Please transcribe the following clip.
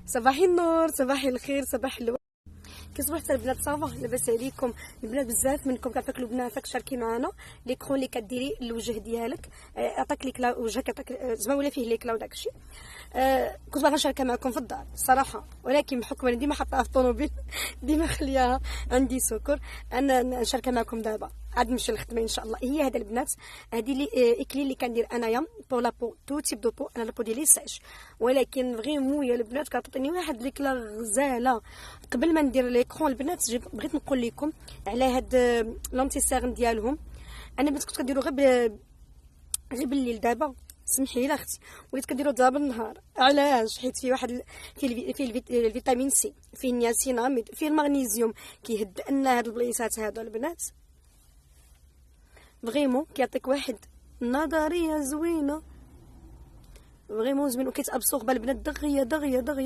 صباح النور، صباح الخير، صباح الورد. كي صبحت البنات؟ صافا لاباس عليكم البنات؟ بزاف منكم كتاكلوا بناتك. شاركي معنا ليكرون اللي كديري الوجه ديالك، عطاك ليك وجهك، عطاك زعما ولا فيه ليكلا وداكشي. كنت باغا نشاركها معكم في الدار الصراحه، ولكن بحكم اني ديما حطاها في الطوموبيل ديما خليها عندي سكر، انا نشاركها معكم دابا. عاد نمشي للخدمه ان شاء الله. هي هذا البنات، هذه لي اكليل اللي كندير انايا بو لا بو، تو تيب دو بو. انا لابو ديالي ساج، ولكن فريمون يا البنات كتعطيني واحد ليكلا غزاله. قبل ما ندير ليكرون البنات بغيت نقول لكم على هاد لونتي سيرن ديالهم. انا بنات كنت كنديرو غير بالليل، دابا سمحي لي اختي وليت كنديرو دابا بالنهار. علاش؟ حيت فيه واحد فيه الفيتامين سي، فيه النياسيناميد، فيه المغنيسيوم، كيهدئ لنا هاد البليصات هادو البنات. فريمون كيعطيك واحد نظريه زوينه، فريمون زوين، وكيتابسورب البنات دغيا دغيا دغيا.